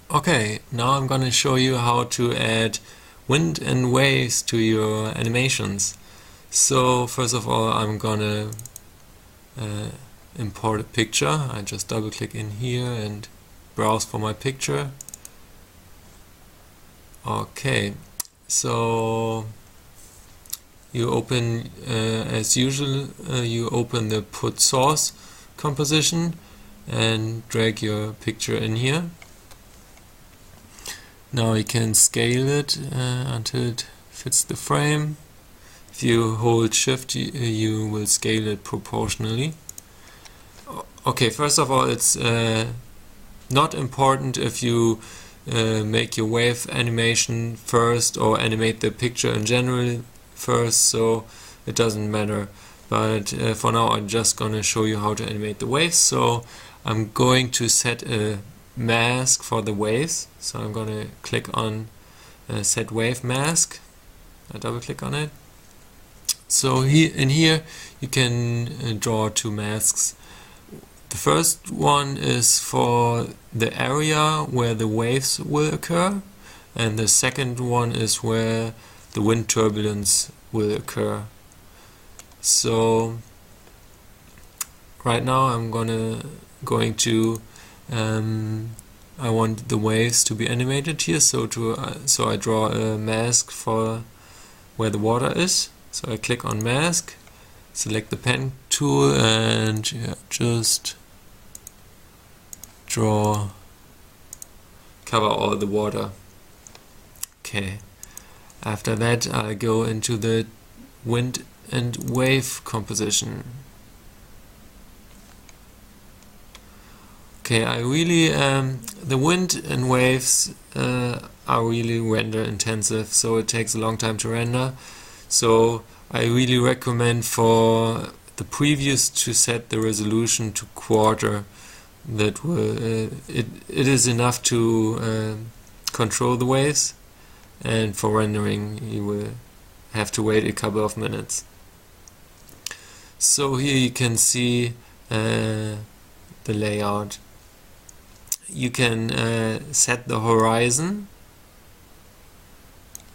Okay, now I'm gonna show you how to add wind and waves to your animations. So first of all, I'm gonna import a picture. I just double click in here and browse for my picture. Okay, so you open, as usual, you open the put source composition and drag your picture in here. Now you can scale it until it fits the frame. If you hold shift, you will scale it proportionally. Okay, first of all, it's not important if you make your wave animation first or animate the picture in general first, so it doesn't matter. But for now, I'm just gonna show you how to animate the waves. So I'm going to set a mask for the waves. So I'm gonna click on set wave mask. I double click on it. So here you can draw two masks. The first one is for the area where the waves will occur, and the second one is where the wind turbulence will occur. So right now I'm going to I want the waves to be animated here, so I draw a mask for where the water is. So I click on mask, select the pen tool, and just cover all the water. Okay. After that, I go into the wind and wave composition. Okay, the wind and waves are really render intensive, so it takes a long time to render. So I really recommend for the previews to set the resolution to quarter. That will it is enough to control the waves, and for rendering you will have to wait a couple of minutes. So here you can see the layout. You can set the horizon,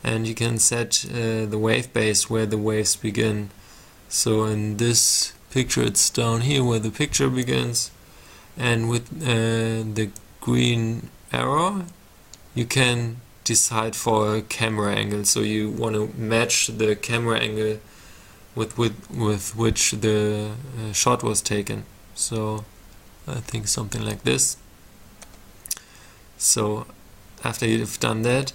and you can set the wave base where the waves begin. So in this picture it's down here where the picture begins, and with the green arrow you can decide for a camera angle. So you want to match the camera angle with which the shot was taken. So I think something like this. So after you've done that,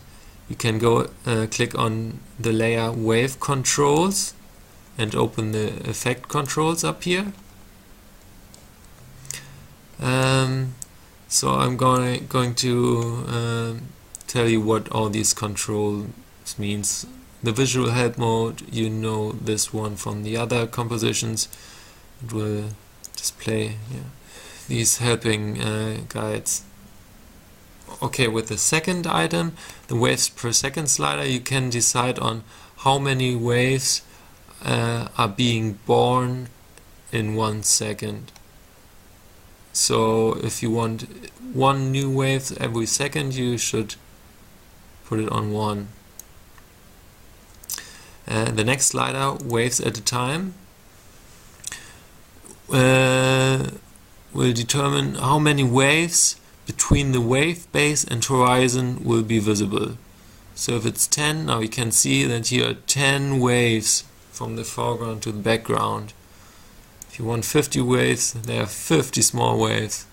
you can go click on the layer wave controls and open the effect controls up here. So I'm going to tell you what all these controls means. The visual help mode, you know this one from the other compositions. It will display these helping guides. Okay, with the second item, the waves per second slider, you can decide on how many waves are being born in 1 second. So if you want 1 new wave every second, you should put it on 1. The next slider, waves at a time, will determine how many waves between the wave base and horizon will be visible. So if it's 10, now you can see that here are 10 waves from the foreground to the background. If you want 50 waves, there are 50 small waves.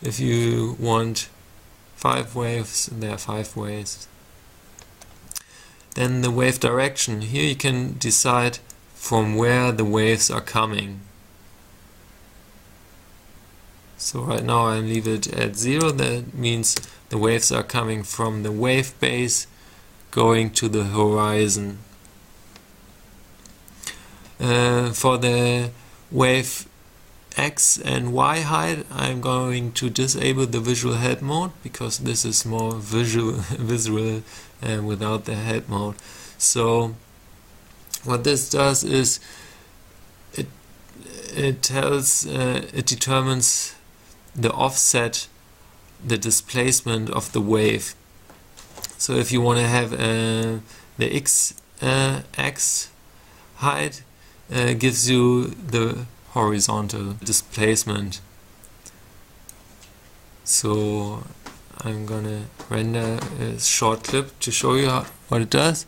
If you want 5 waves, there are 5 waves. Then the wave direction. Here you can decide from where the waves are coming. So right now I leave it at 0. That means the waves are coming from the wave base going to the horizon. For the wave X and Y height, I'm going to disable the visual help mode because this is more visual without the help mode. So what this does is it determines the offset the displacement of the wave. So if you want to have the x height, gives you the horizontal displacement. So I'm gonna render a short clip to show you what it does.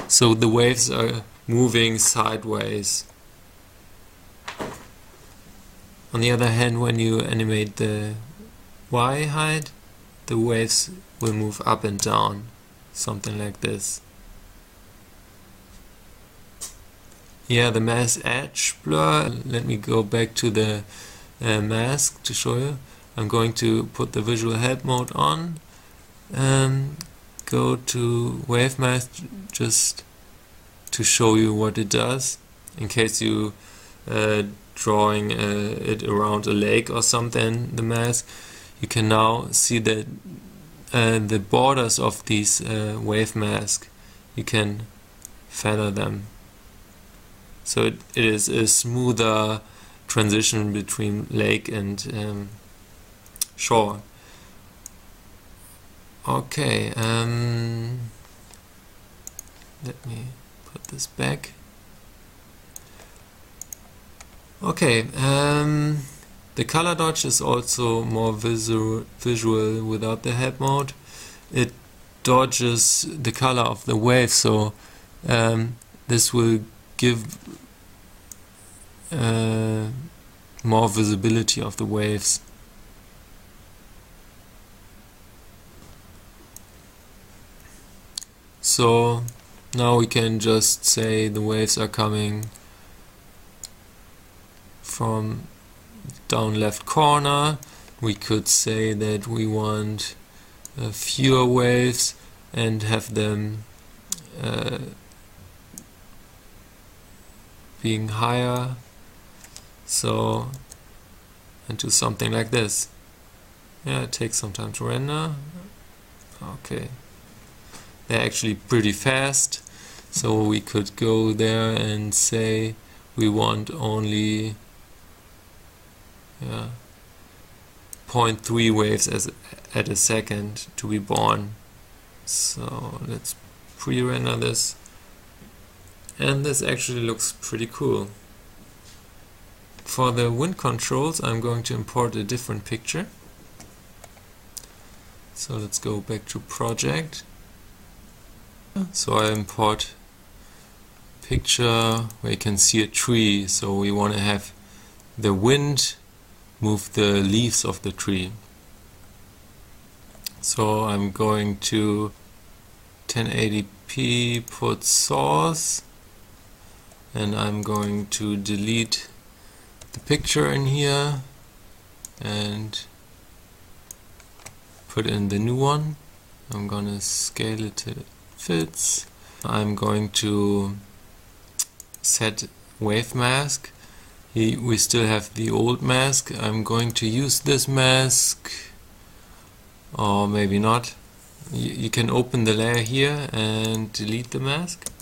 So the waves are moving sideways. On the other hand, when you animate the y height, the waves will move up and down, something like this. Yeah, the mask edge blur. Let me go back to the mask to show you. I'm going to put the visual help mode on. Go to wave mask just to show you what it does, in case you drawing it around a lake or something, the mask. You can now see that the borders of these wave mask, you can feather them. So it is a smoother transition between lake and shore. Okay, let me put this back. Okay, the color dodge is also more visual without the help mode. It dodges the color of the wave, so this will give more visibility of the waves. So now we can just say the waves are coming from down left corner. We could say that we want fewer waves and have them being higher, so, and do something like this. Yeah, it takes some time to render. Okay, they're actually pretty fast, so we could go there and say we want only 0.3 waves at a second to be born. So let's pre-render this, and this actually looks pretty cool. For the wind controls, I'm going to import a different picture. So let's go back to project. So I import picture where you can see a tree. So we want to have the wind move the leaves of the tree. So I'm going to 1080p, put source, and I'm going to delete the picture in here and put in the new one. I'm gonna scale it till it fits. I'm going to set wave mask. We still have the old mask. I'm going to use this mask, or maybe not. You can open the layer here and delete the mask.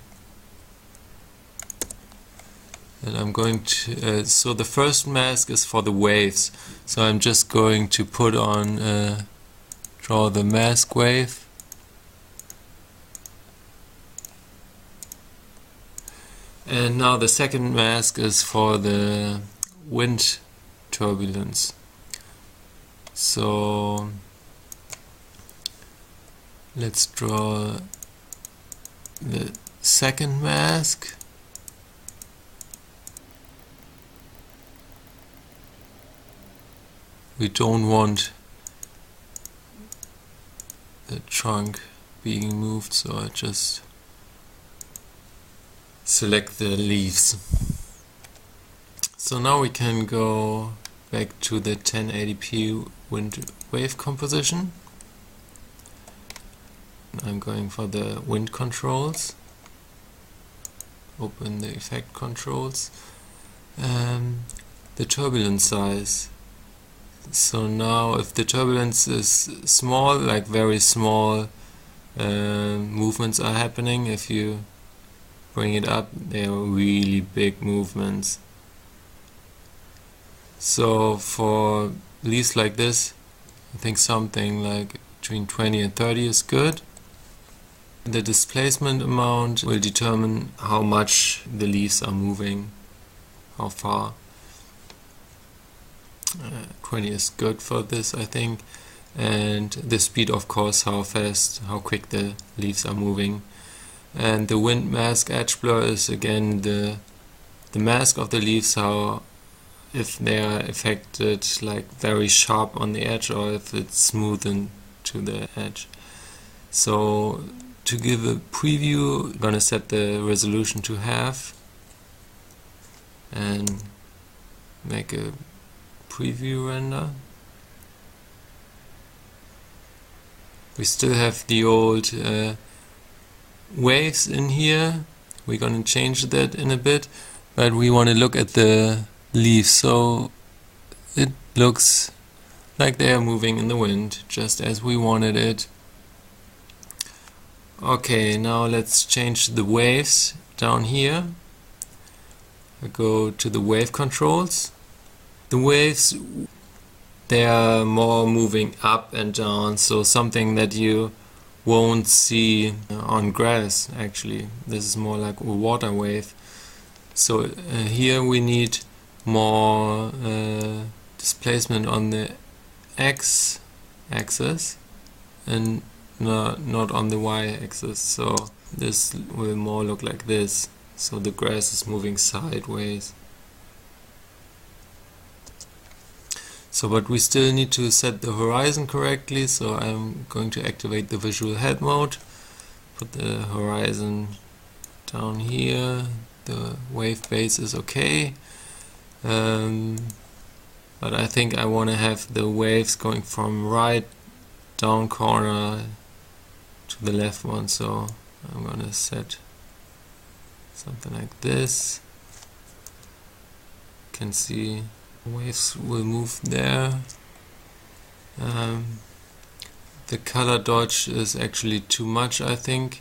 And I'm going to, so the first mask is for the waves. So I'm just going to put on, draw the mask wave. And now the second mask is for the wind turbulence. So let's draw the second mask. We don't want the trunk being moved, so I just select the leaves. So now we can go back to the 1080p wind wave composition. I'm going for the wind controls. Open the effect controls. The turbulence size. So now if the turbulence is small, like very small movements are happening, if you bring it up, they are really big movements. So for leaves like this, I think something like between 20 and 30 is good. The displacement amount will determine how much the leaves are moving, how far. 20 is good for this, I think. And the speed, of course, how fast, how quick the leaves are moving. And the wind mask edge blur is again the mask of the leaves, how if they are affected like very sharp on the edge or if it's smoothened to the edge. So to give a preview, I'm gonna set the resolution to half and make a preview render. We still have the old waves in here. We're gonna change that in a bit, but we want to look at the leaves, so it looks like they are moving in the wind, just as we wanted it. Okay, now let's change the waves down here. I go to the wave controls. The waves, they are more moving up and down, so something that you won't see on grass actually. This is more like a water wave. So here we need more displacement on the x-axis and not on the y-axis. So this will more look like this. So the grass is moving sideways. So, but we still need to set the horizon correctly, so I'm going to activate the visual head mode, put the horizon down here, the wave base is okay, but I think I want to have the waves going from right down corner to the left one, so I'm going to set something like this. You can see waves will move there. The color dodge is actually too much, I think,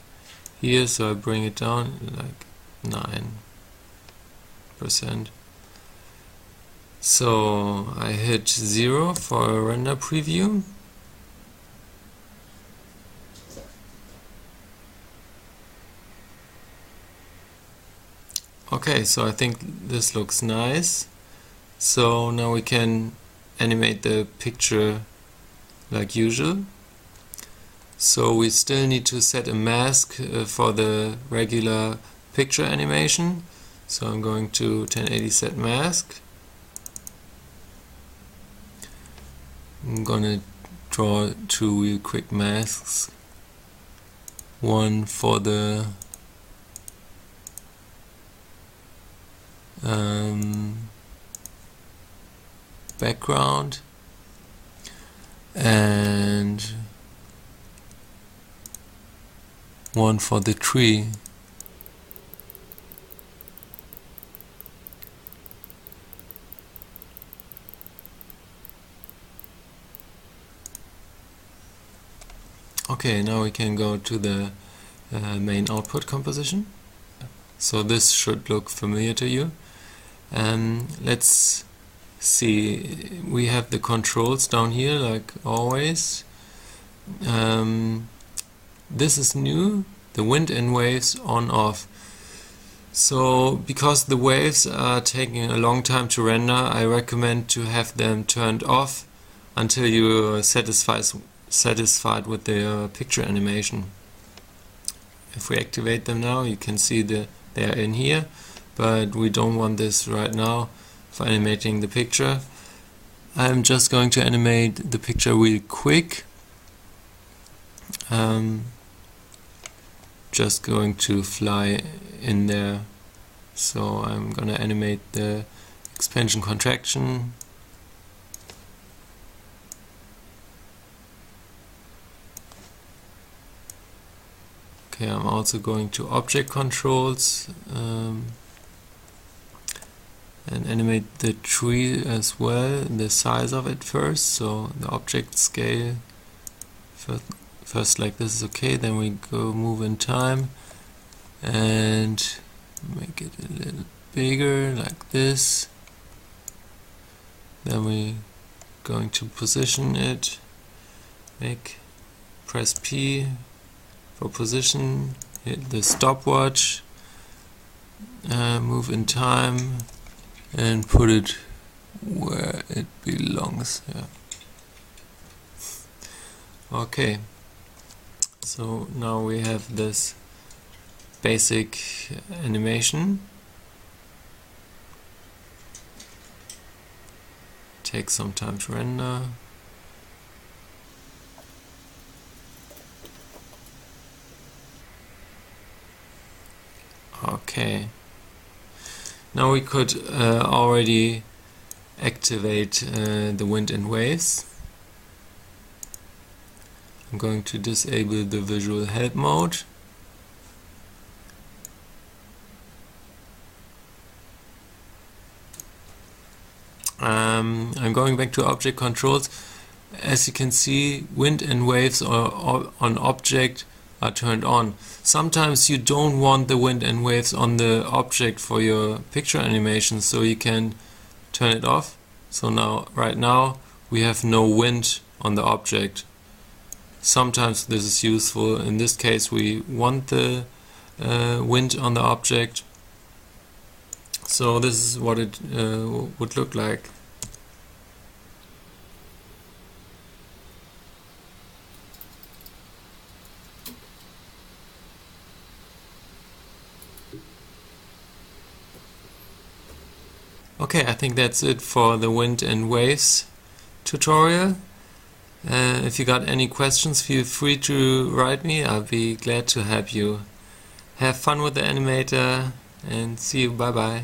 here, so I bring it down like 9%. So I hit 0 for a render preview. Okay, so I think this looks nice. So now we can animate the picture like usual. So we still need to set a mask for the regular picture animation. So I'm going to 1080 set mask. I'm gonna draw 2 real quick masks. One for the background and one for the tree. Okay, now we can go to the main output composition. So this should look familiar to you. Let's see, we have the controls down here like always. This is new, the wind and waves on off. So because the waves are taking a long time to render, I recommend to have them turned off until you are satisfied with the picture animation. If we activate them now, you can see that they are in here, but we don't want this right now for animating the picture. I'm just going to animate the picture real quick. Just going to fly in there. So I'm gonna animate the expansion contraction. Okay, I'm also going to object controls and animate the tree as well, the size of it first. So the object scale first like this is okay, then we go move in time and make it a little bigger like this. Then we going to position it press P for position, hit the stopwatch, move in time, and put it where it belongs. Yeah. Okay, so now we have this basic animation. Takes some time to render. Okay, now we could already activate the wind and waves. I'm going to disable the visual help mode. I'm going back to object controls. As you can see, wind and waves on object are turned on. Sometimes you don't want the wind and waves on the object for your picture animation, so you can turn it off. So now, right now, we have no wind on the object. Sometimes this is useful. In this case, we want the wind on the object. So this is what it would look like. Okay, I think that's it for the wind and waves tutorial. If you got any questions, feel free to write me. I'll be glad to help you. Have fun with the Animator and see you. Bye bye.